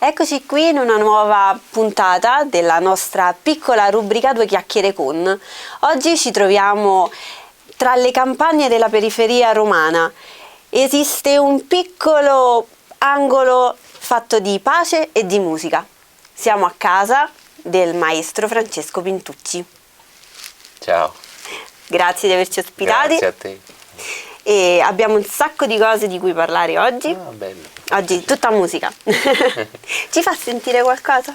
Eccoci qui in una nuova puntata della nostra piccola rubrica Due chiacchiere con. Oggi ci troviamo tra le campagne della periferia romana. Esiste un piccolo angolo fatto di pace e di musica. Siamo a casa del maestro Francesco Pintucci. Ciao. Grazie di averci ospitati. Grazie a te. E abbiamo un sacco di cose di cui parlare oggi. Ah, bello. Oggi tutta musica. Ci fa sentire qualcosa?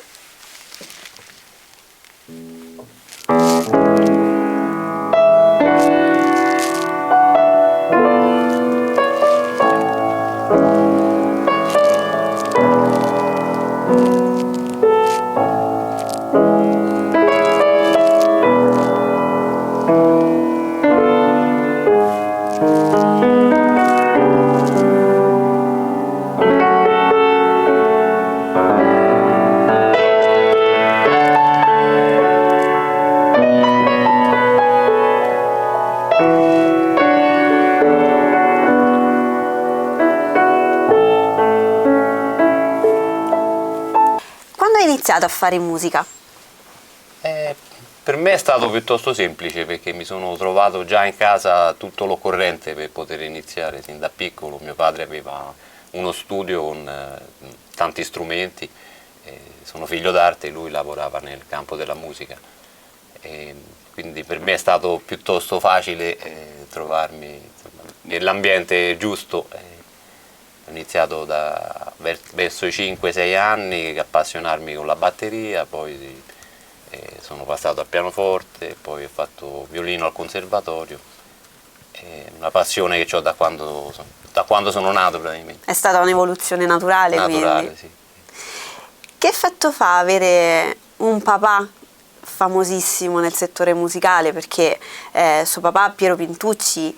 A fare musica? Per me è stato piuttosto semplice perché mi sono trovato già in casa tutto l'occorrente per poter iniziare sin da piccolo. Mio padre aveva uno studio con tanti strumenti, sono figlio d'arte e lui lavorava nel campo della musica, quindi per me è stato piuttosto facile trovarmi nell'ambiente giusto. Ho iniziato verso i 5-6 anni a appassionarmi con la batteria, poi sono passato al pianoforte, poi ho fatto violino al conservatorio. È una passione che ho da quando sono nato praticamente. È stata un'evoluzione naturale, Naturale, quindi. Sì. Che effetto fa avere un papà famosissimo nel settore musicale? Perché suo papà, Piero Pintucci,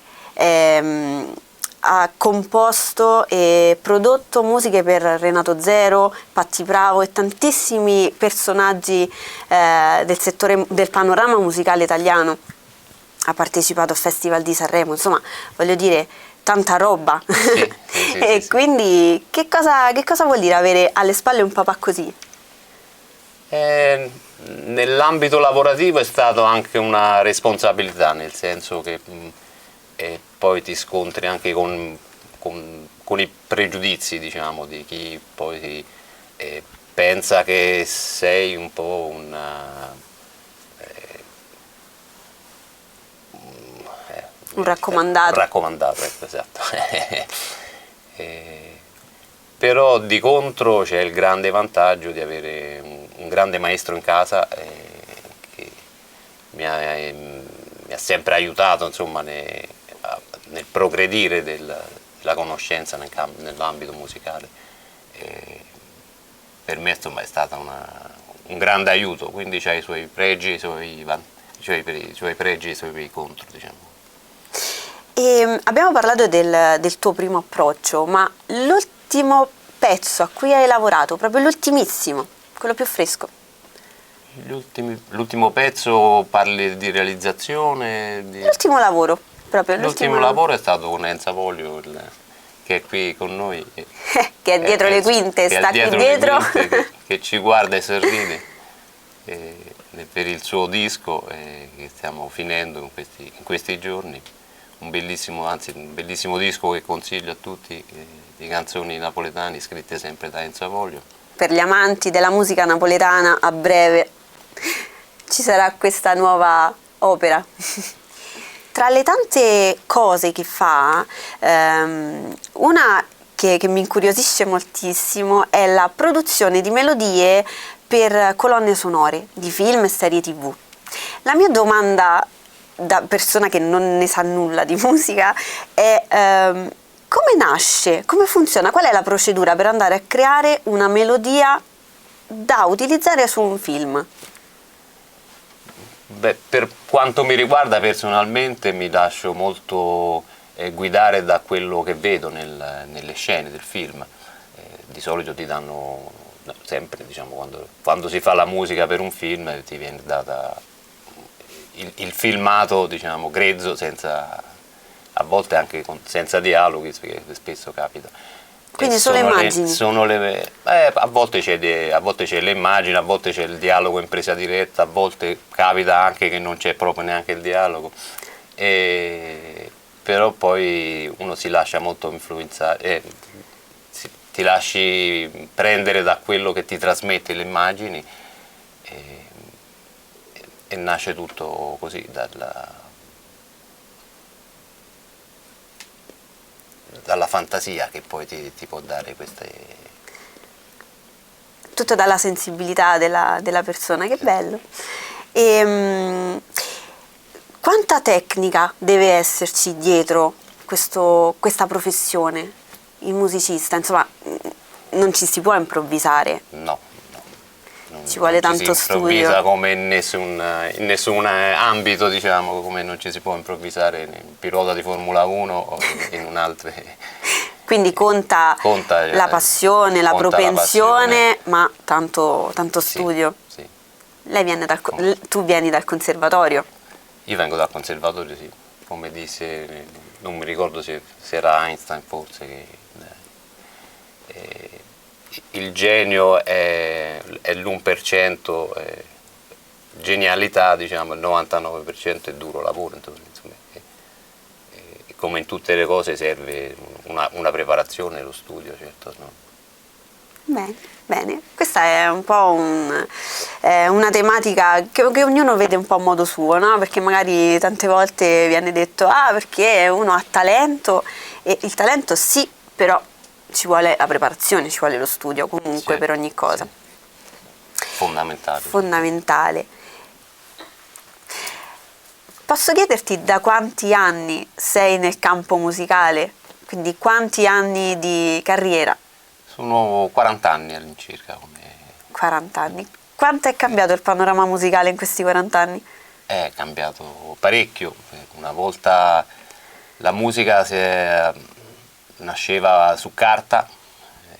ha composto e prodotto musiche per Renato Zero, Patti Bravo e tantissimi personaggi del settore del panorama musicale italiano. Ha partecipato al Festival di Sanremo, insomma, voglio dire, tanta roba. Sì, e quindi che cosa vuol dire avere alle spalle un papà così? Nell'ambito lavorativo è stato anche una responsabilità, nel senso che poi ti scontri anche con i pregiudizi, diciamo, di chi poi pensa che sei un po' un raccomandato. Un raccomandato, ecco, esatto. Però di contro c'è il grande vantaggio di avere un grande maestro in casa che mi ha sempre aiutato, insomma, nel progredire della conoscenza nell'ambito musicale. Per me, insomma, è stata un grande aiuto, quindi c'ha i suoi pregi, i suoi pregi e i suoi contro, diciamo. E abbiamo parlato del tuo primo approccio, ma l'ultimo pezzo a cui hai lavorato, proprio l'ultimissimo, quello più fresco? L'ultimo pezzo parli di realizzazione? L'ultimo lavoro, proprio l'ultimo lavoro è stato con Enza Voglio, che è qui con noi. Che è dietro le quinte, sta qui dietro. Che ci guarda e sorride per il suo disco che stiamo finendo in questi giorni. Un bellissimo disco che consiglio a tutti, di canzoni napoletane scritte sempre da Enza Voglio. Per gli amanti della musica napoletana, a breve ci sarà questa nuova opera. Tra le tante cose che fa, una che mi incuriosisce moltissimo è la produzione di melodie per colonne sonore di film e serie TV. La mia domanda, da persona che non ne sa nulla di musica, è come nasce, come funziona, qual è la procedura per andare a creare una melodia da utilizzare su un film? Beh, per quanto mi riguarda personalmente mi lascio molto guidare da quello che vedo nelle scene del film. Di solito ti danno sempre, diciamo, quando si fa la musica per un film ti viene data il filmato, diciamo, grezzo, a volte anche senza dialoghi, perché spesso capita. Quindi solo immagini? A volte c'è le immagini, a volte c'è il dialogo in presa diretta, a volte capita anche che non c'è proprio neanche il dialogo, però poi uno si lascia molto influenzare, ti lasci prendere da quello che ti trasmette le immagini e nasce tutto così dalla fantasia che poi ti può dare queste... Tutto dalla sensibilità della persona, che bello. Quanta tecnica deve esserci dietro questa professione, il musicista? Insomma, non ci si può improvvisare. No, ci vuole tanto studio. Non ci si improvvisa come in nessun ambito, diciamo, come non ci si può improvvisare in pilota di Formula 1 o in un altro. Quindi conta la passione, la propensione, ma tanto studio. Sì. Tu vieni dal conservatorio? Io vengo dal conservatorio, sì. Come disse, non mi ricordo se era Einstein forse, che il genio è l'1%, genialità, diciamo, il 99% è duro lavoro, insomma, come in tutte le cose serve una preparazione, lo studio, certo. No? Bene, questa è un po' una tematica che ognuno vede un po' a modo suo, no? Perché magari tante volte viene detto perché uno ha talento, e il talento sì, però ci vuole la preparazione, ci vuole lo studio comunque, per ogni cosa. Sì. Fondamentale. Fondamentale. Posso chiederti da quanti anni sei nel campo musicale? Quindi quanti anni di carriera? Sono 40 anni all'incirca. 40 anni. Quanto è cambiato il panorama musicale in questi 40 anni? È cambiato parecchio. Una volta la musica nasceva su carta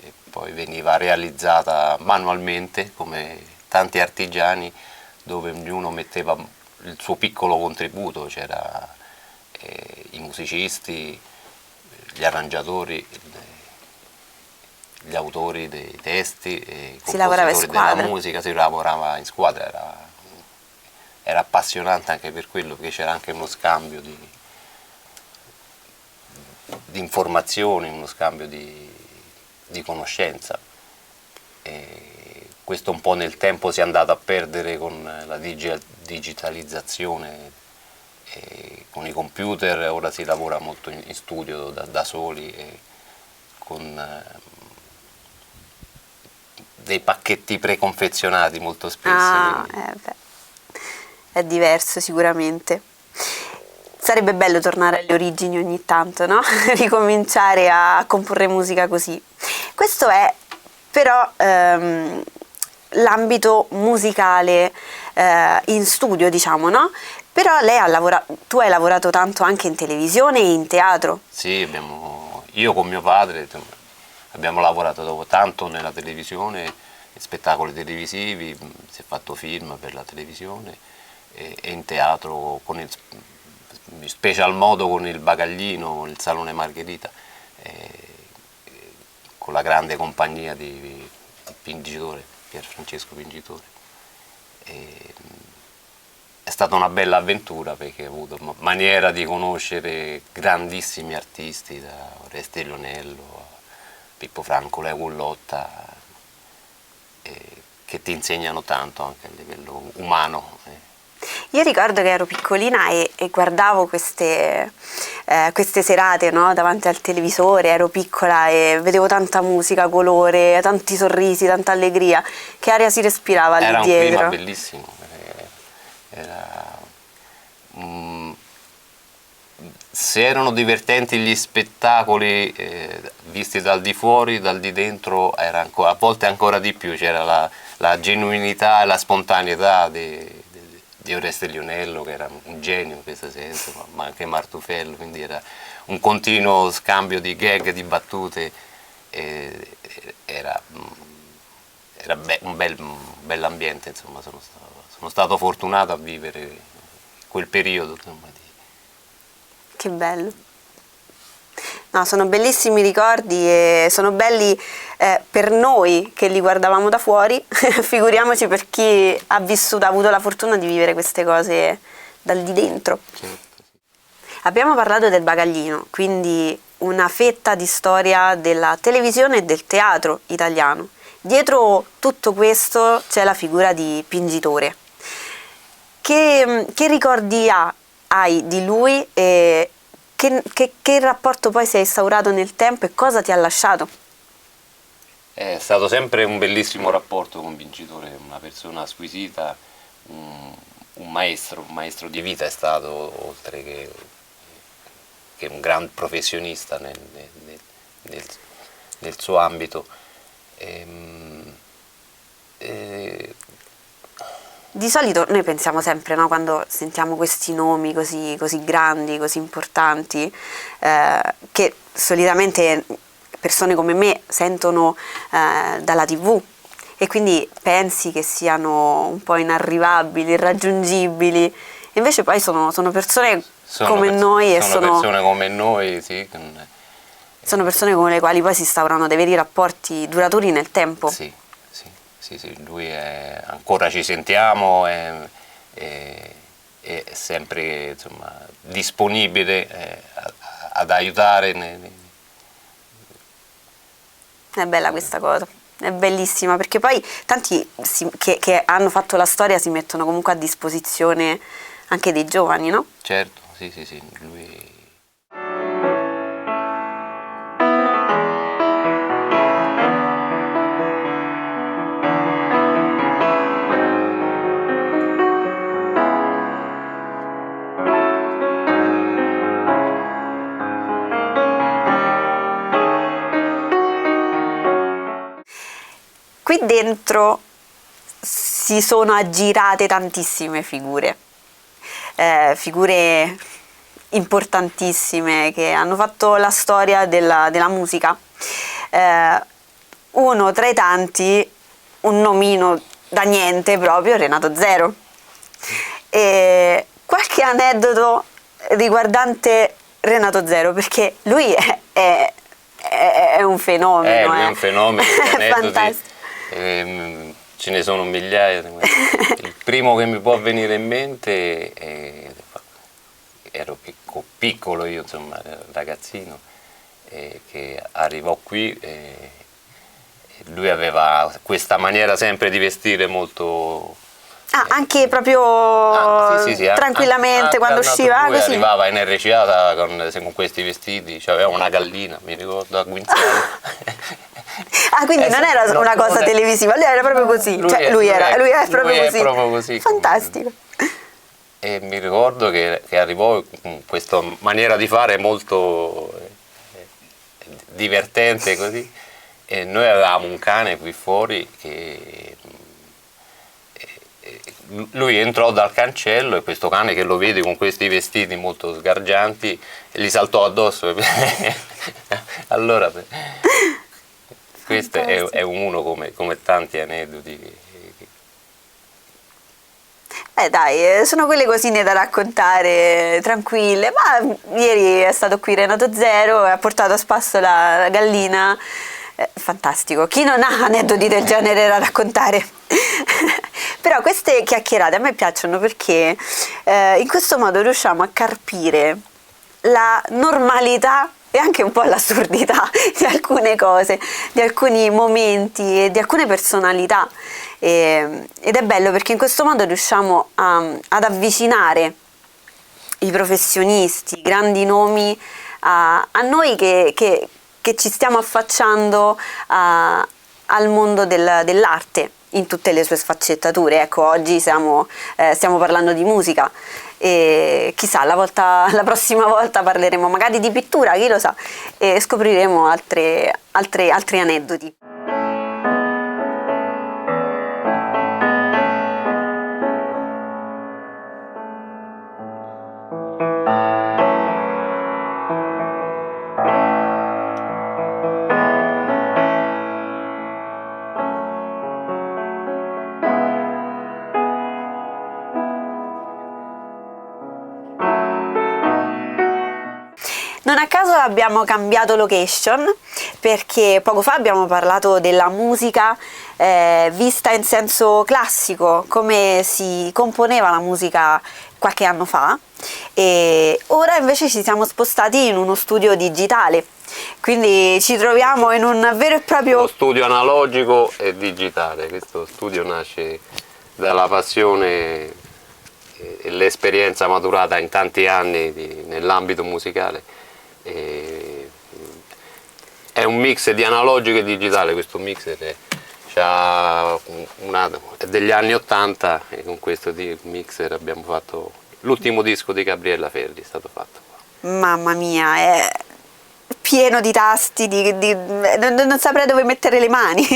e poi veniva realizzata manualmente come tanti artigiani, dove ognuno metteva il suo piccolo contributo. C'era i musicisti, gli arrangiatori, gli autori dei testi, i compositori della musica, si lavorava in squadra, era appassionante anche per quello, perché c'era anche uno scambio di informazioni, uno scambio di conoscenza. E questo un po' nel tempo si è andato a perdere con la digitalizzazione, e con i computer. Ora si lavora molto in studio da soli e con dei pacchetti preconfezionati molto spesso. È diverso sicuramente. Sarebbe bello tornare alle origini ogni tanto, no? Ricominciare a comporre musica così. Questo è però l'ambito musicale in studio, diciamo, no? Però tu hai lavorato tanto anche in televisione e in teatro. Sì, io con mio padre abbiamo lavorato tanto nella televisione, in spettacoli televisivi, si è fatto film per la televisione e in teatro, in special modo con il Bagaglino, il Salone Margherita, con la grande compagnia di Pingitore, Pier Francesco Pingitore. È stata una bella avventura, perché ho avuto maniera di conoscere grandissimi artisti, da Oreste Lionello a Pippo Franco, Leo Gullotta, che ti insegnano tanto anche a livello umano. Io ricordo che ero piccolina e guardavo queste serate, no? Davanti al televisore, ero piccola e vedevo tanta musica, colore, tanti sorrisi, tanta allegria. Che aria si respirava lì dietro? Era un clima bellissimo. Se erano divertenti gli spettacoli visti dal di fuori, dal di dentro era a volte ancora di più. C'era la genuinità e la spontaneità di Oreste Lionello, che era un genio in questo senso, ma anche Martufello, quindi era un continuo scambio di gag, di battute, era un bell'ambiente, insomma. Sono stato fortunato a vivere quel periodo, insomma. Che bello. No, sono bellissimi ricordi e sono belli per noi che li guardavamo da fuori, figuriamoci per chi ha avuto la fortuna di vivere queste cose dal di dentro. Certo, sì. Abbiamo parlato del bagaglino, quindi una fetta di storia della televisione e del teatro italiano. Dietro tutto questo c'è la figura di Pingitore. Che ricordi hai di lui e che rapporto poi si è instaurato nel tempo e cosa ti ha lasciato? È stato sempre un bellissimo rapporto con Vincitore, una persona squisita, un maestro di vita è stato, oltre che un gran professionista nel suo ambito. Di solito noi pensiamo sempre, no, quando sentiamo questi nomi così, così grandi, così importanti, che solitamente persone come me sentono dalla TV e quindi pensi che siano un po' inarrivabili, irraggiungibili, invece poi sono persone come noi e sono persone come noi, sì. Sono persone con le quali poi si instaurano dei veri rapporti duraturi nel tempo. Sì, lui ancora ci sentiamo, è sempre, insomma, disponibile ad aiutare. È bella questa cosa, è bellissima, perché poi tanti che hanno fatto la storia si mettono comunque a disposizione anche dei giovani, no? Certo, sì, lui... Qui dentro si sono aggirate tantissime figure, figure importantissime che hanno fatto la storia della musica. Uno tra i tanti, un nomino da niente proprio, Renato Zero. E qualche aneddoto riguardante Renato Zero, perché lui è un fenomeno. Lui è un fenomeno, è fantastico. Ce ne sono migliaia. Il primo che mi può venire in mente ero piccolo io, insomma, ragazzino, che arrivò qui e lui aveva questa maniera sempre di vestire molto... anche proprio sì, tranquillamente quando usciva lui così. Arrivava in RCA con questi vestiti, aveva una gallina, mi ricordo, a Guinzano. Quindi non era una cosa televisiva, lui era proprio così, lui è proprio così. Fantastico. E mi ricordo che arrivò con questa maniera di fare molto divertente così, e noi avevamo un cane qui fuori che lui entrò dal cancello e questo cane, che lo vede con questi vestiti molto sgargianti, gli saltò addosso. Allora questo è uno come tanti aneddoti. Dai, sono quelle cosine da raccontare tranquille, ma ieri è stato qui Renato Zero e ha portato a spasso la gallina, fantastico, chi non ha aneddoti del genere da raccontare? Però queste chiacchierate a me piacciono perché in questo modo riusciamo a carpire la normalità e anche un po' l'assurdità di alcune cose, di alcuni momenti e di alcune personalità. Ed è bello perché in questo modo riusciamo ad avvicinare i professionisti, i grandi nomi a noi che ci stiamo affacciando al mondo dell'arte in tutte le sue sfaccettature. Ecco, oggi stiamo parlando di musica e chissà, la prossima volta parleremo magari di pittura, chi lo sa, e scopriremo altri aneddoti. Non a caso abbiamo cambiato location perché poco fa abbiamo parlato della musica vista in senso classico, come si componeva la musica qualche anno fa, e ora invece ci siamo spostati in uno studio digitale, quindi ci troviamo in un vero e proprio Uno studio analogico e digitale. Questo studio nasce dalla passione e l'esperienza maturata in tanti anni nell'ambito musicale. È un mix di analogico e digitale, questo mixer è degli anni 80 e con questo mixer abbiamo fatto l'ultimo disco di Gabriella Ferri, è stato fatto qua. Mamma mia, è pieno di tasti, non saprei dove mettere le mani.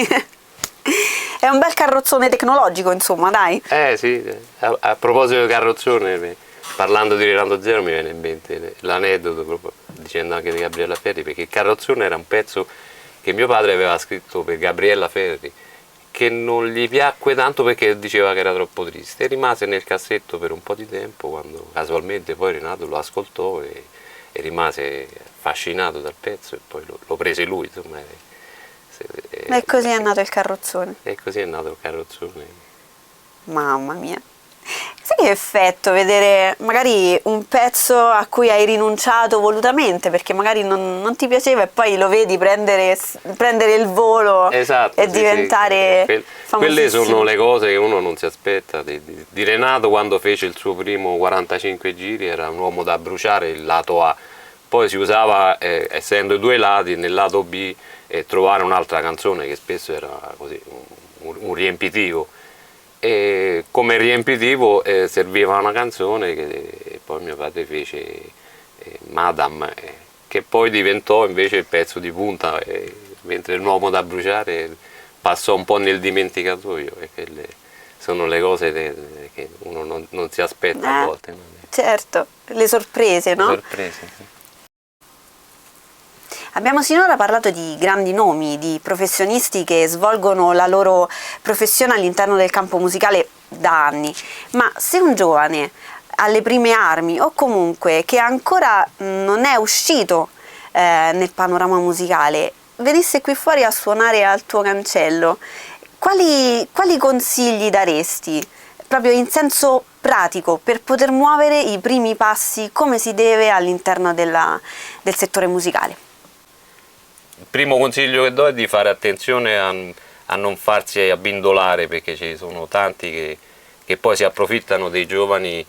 È un bel carrozzone tecnologico, insomma, dai. Sì, a proposito di carrozzone, parlando di Rolando Zero mi viene in mente l'aneddoto, proprio dicendo anche di Gabriella Ferri, perché il carrozzone era un pezzo che mio padre aveva scritto per Gabriella Ferri, che non gli piacque tanto perché diceva che era troppo triste, e rimase nel cassetto per un po' di tempo, quando casualmente poi Renato lo ascoltò e rimase affascinato dal pezzo, e poi lo prese lui, insomma. E così è nato il carrozzone. E così è nato il carrozzone. Mamma mia. Sai che effetto vedere magari un pezzo a cui hai rinunciato volutamente perché magari non ti piaceva e poi lo vedi prendere il volo, esatto, e diventare famosissimo. Quelle sono le cose che uno non si aspetta. Di Renato, quando fece il suo primo 45 giri, era un uomo da bruciare il lato A, poi si usava, essendo due lati, nel lato B trovare un'altra canzone che spesso era così un riempitivo. E come riempitivo serviva una canzone che poi mio padre fece, Madame, che poi diventò invece il pezzo di punta, mentre l'uomo da bruciare passò un po' nel dimenticatoio, e quelle sono le cose che uno non si aspetta a volte. Certo, le sorprese, no? Le sorprese, sì. Abbiamo sinora parlato di grandi nomi, di professionisti che svolgono la loro professione all'interno del campo musicale da anni, ma se un giovane alle prime armi o comunque che ancora non è uscito nel panorama musicale venisse qui fuori a suonare al tuo cancello, quali consigli daresti proprio in senso pratico per poter muovere i primi passi come si deve all'interno del settore musicale? Il primo consiglio che do è di fare attenzione a non farsi abbindolare, perché ci sono tanti che poi si approfittano dei giovani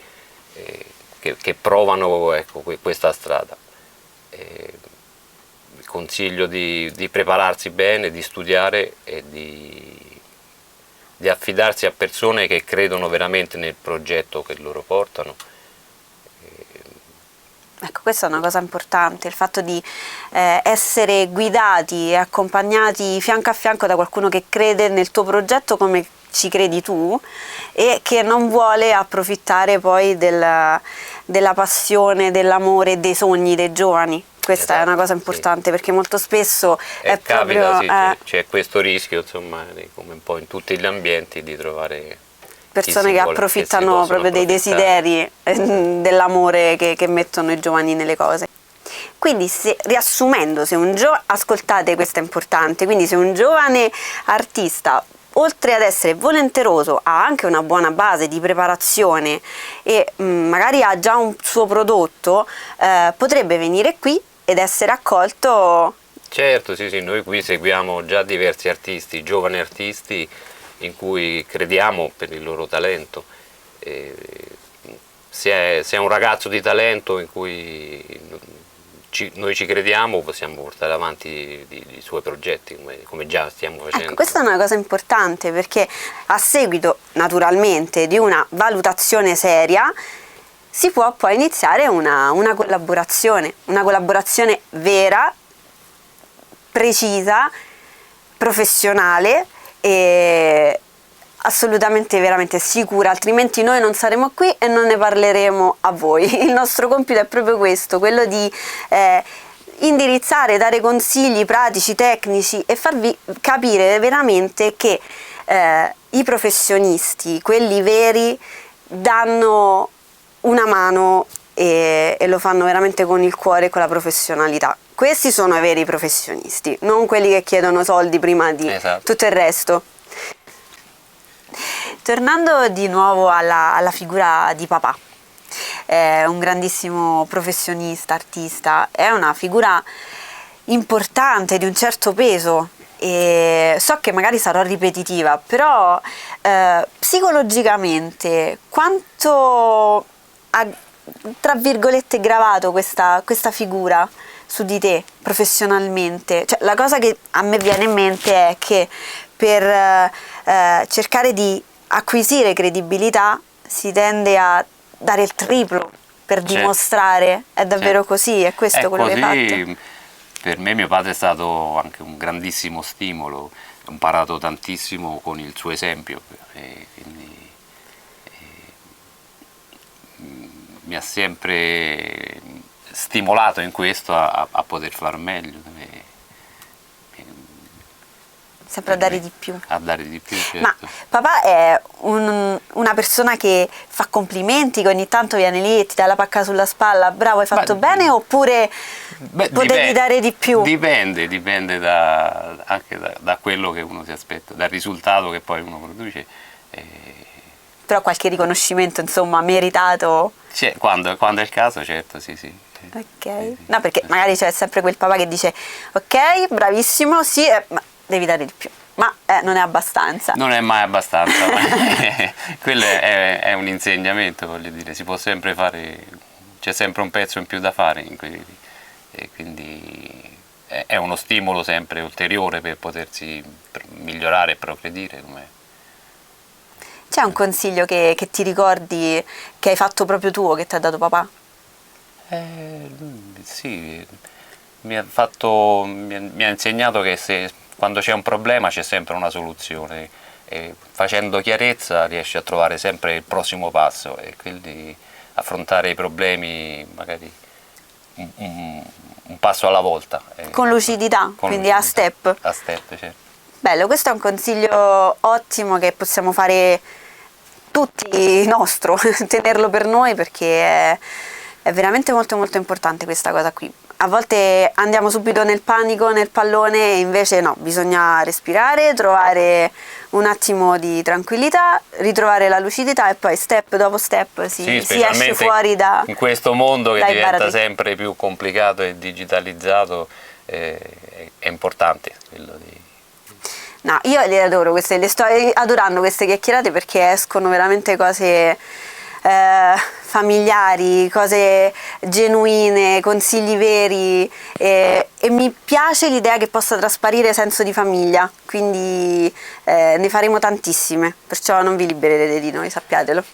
che provano, ecco, questa strada. Il consiglio di prepararsi bene, di studiare e di affidarsi a persone che credono veramente nel progetto che loro portano. Ecco, questa è una cosa importante, il fatto di essere guidati e accompagnati fianco a fianco da qualcuno che crede nel tuo progetto come ci credi tu e che non vuole approfittare poi della passione, dell'amore e dei sogni dei giovani. Questa esatto, è una cosa importante, sì, perché molto spesso è capita, proprio... sì, c'è questo rischio, insomma, come un po' in tutti gli ambienti, di trovare persone che approfittano proprio dei desideri, dell'amore che mettono i giovani nelle cose. Quindi riassumendo, ascoltate, questo è importante, quindi se un giovane artista, oltre ad essere volenteroso, ha anche una buona base di preparazione e magari ha già un suo prodotto, potrebbe venire qui ed essere accolto. Certo, sì, noi qui seguiamo già diversi artisti, giovani artisti, in cui crediamo per il loro talento. Se è un ragazzo di talento in cui noi ci crediamo, possiamo portare avanti i suoi progetti, come già stiamo facendo. Ecco, questa è una cosa importante, perché a seguito naturalmente di una valutazione seria si può poi iniziare una collaborazione vera, precisa, professionale e assolutamente veramente sicura, altrimenti noi non saremo qui e non ne parleremo a voi. Il nostro compito è proprio questo, quello di indirizzare, dare consigli pratici, tecnici e farvi capire veramente che i professionisti, quelli veri, danno una mano e lo fanno veramente con il cuore e con la professionalità. questi sono i veri professionisti, non quelli che chiedono soldi prima di tutto il resto. Tornando di nuovo alla figura di papà, è un grandissimo professionista, artista, è una figura importante, di un certo peso, e so che magari sarò ripetitiva, però psicologicamente quanto ha, tra virgolette, gravato questa figura su di te professionalmente? Cioè, la cosa che a me viene in mente è che per cercare di acquisire credibilità si tende a dare il triplo per dimostrare, è davvero così, è questo quello che hai fatto? Per me mio padre è stato anche un grandissimo stimolo, ho imparato tantissimo con il suo esempio, e quindi mi ha sempre stimolato in questo a poter far meglio. Sempre a dare di più. A dare di più, certo. Ma papà è una persona che fa complimenti, che ogni tanto viene lì e ti dà la pacca sulla spalla, bravo, hai fatto bene, oppure potevi dare di più? Dipende anche da quello che uno si aspetta, dal risultato che poi uno produce. Però qualche riconoscimento, insomma, meritato? Quando è il caso, certo, sì. Ok. No, perché magari c'è sempre quel papà che dice, ok, bravissimo, sì, ma devi dare di più, ma non è abbastanza. Non è mai abbastanza, quello è un insegnamento, voglio dire, si può sempre fare, c'è sempre un pezzo in più da fare e quindi è uno stimolo sempre ulteriore per potersi migliorare e progredire. C'è un consiglio che ti ricordi che hai fatto proprio tuo, che ti ha dato papà? Sì, mi ha insegnato che quando c'è un problema c'è sempre una soluzione, e facendo chiarezza riesci a trovare sempre il prossimo passo e quindi affrontare i problemi magari un passo alla volta. Con lucidità, quindi a step. A step, certo. Bello, questo è un consiglio ottimo che possiamo fare tutti nostro, tenerlo per noi, perché è veramente molto molto importante questa cosa qui. A volte andiamo subito nel panico, nel pallone, e invece no, bisogna respirare, trovare un attimo di tranquillità, ritrovare la lucidità e poi step dopo step si esce fuori in questo mondo che diventa sempre più complicato e digitalizzato, è importante quello di... No, io le adoro queste, le sto adorando queste chiacchierate, perché escono veramente cose familiari, cose genuine, consigli veri, e mi piace l'idea che possa trasparire senso di famiglia, quindi ne faremo tantissime, perciò non vi libererete di noi, sappiatelo.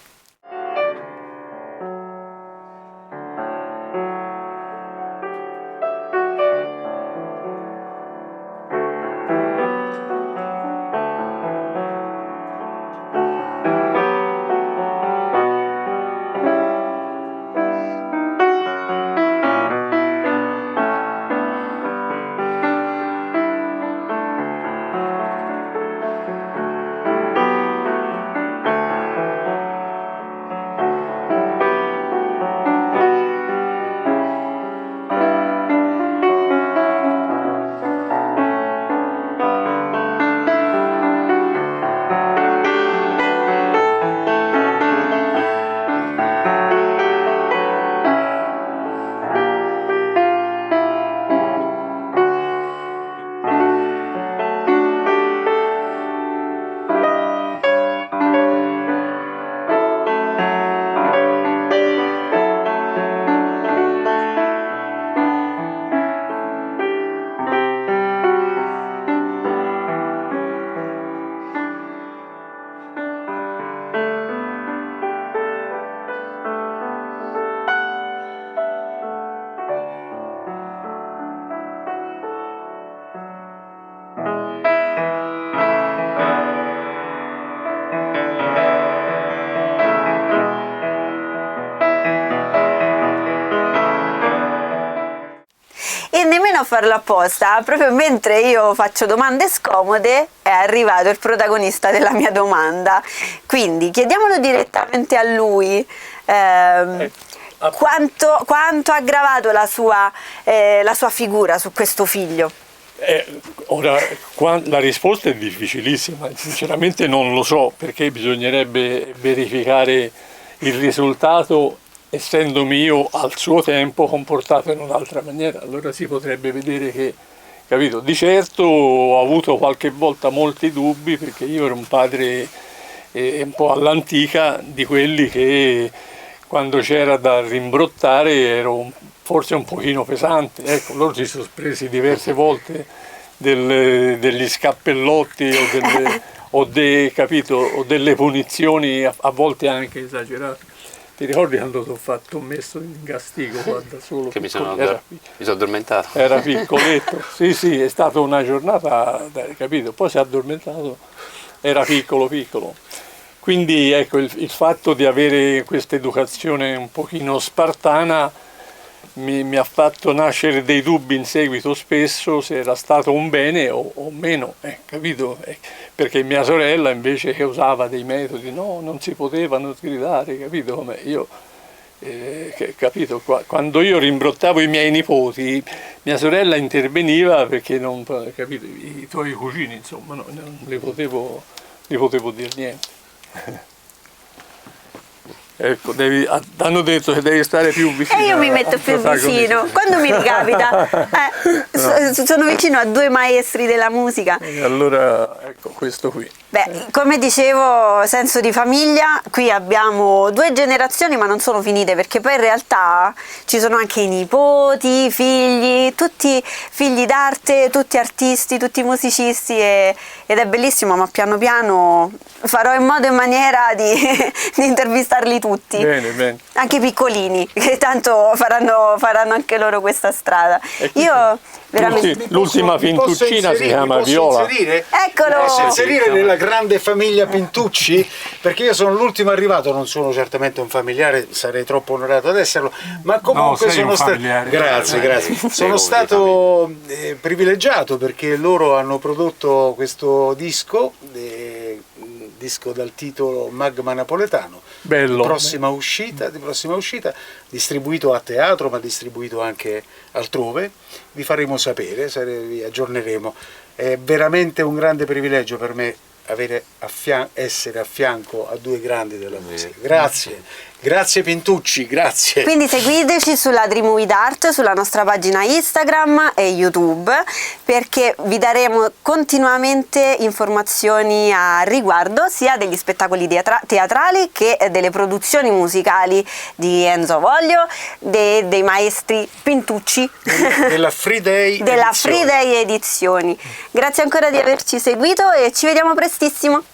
E nemmeno a farlo apposta, proprio mentre io faccio domande scomode è arrivato il protagonista della mia domanda, quindi chiediamolo direttamente a lui. quanto ha gravato la sua figura su questo figlio? Ora, la risposta è difficilissima, sinceramente non lo so, perché bisognerebbe verificare il risultato, essendomi io al suo tempo comportato in un'altra maniera. Allora si potrebbe vedere che, capito, di certo ho avuto qualche volta molti dubbi, perché io ero un padre un po' all'antica, di quelli che quando c'era da rimbrottare ero forse un pochino pesante. Ecco, loro si sono presi diverse volte degli scappellotti o delle punizioni a volte anche esagerate. Ti ricordi quando ti ho messo in gastigo qua da solo? Che mi sono addormentato. Era piccoletto, sì, è stata una giornata, capito? Poi si è addormentato, era piccolo. Quindi ecco, il fatto di avere questa educazione un pochino spartana mi ha fatto nascere dei dubbi in seguito spesso se era stato un bene o meno, capito? Perché mia sorella invece che usava dei metodi, no, non si potevano gridare, capito? Come io, capito? Quando io rimbrottavo i miei nipoti, mia sorella interveniva perché non, capito? I tuoi cugini, insomma, no, non li potevo dire niente. Ecco, hanno detto che devi stare più vicino. E io mi metto più vicino, quando mi ricapita. Sono vicino a 2 maestri della musica. E allora, ecco, questo qui. Beh, come dicevo, senso di famiglia, qui abbiamo 2 generazioni, ma non sono finite, perché poi in realtà ci sono anche i nipoti, i figli, tutti figli d'arte, tutti artisti, tutti musicisti, ed è bellissimo, ma piano piano farò in modo e maniera di intervistarli tutti. Bene. Anche i piccolini, che tanto faranno anche loro questa strada. Io veramente... L'ultima Pintuccina si chiama Viola. Eccolo! Posso inserire nella grande famiglia Pintucci? Perché io sono l'ultimo arrivato, non sono certamente un familiare, sarei troppo onorato ad esserlo, ma comunque sono stato... Grazie. Sono stato privilegiato perché loro hanno prodotto questo disco dal titolo Magma Napoletano. Bello. Di prossima uscita, distribuito a teatro ma distribuito anche altrove. Vi faremo sapere, vi aggiorneremo. È veramente un grande privilegio per me essere a fianco a 2 grandi della musica. Grazie Pintucci, grazie. Quindi seguiteci sulla Dream with Art, sulla nostra pagina Instagram e YouTube, perché vi daremo continuamente informazioni a riguardo sia degli spettacoli teatrali che delle produzioni musicali di Enzo Voglio, dei maestri Pintucci della Free Day Edizioni. Grazie ancora di averci seguito e ci vediamo prestissimo.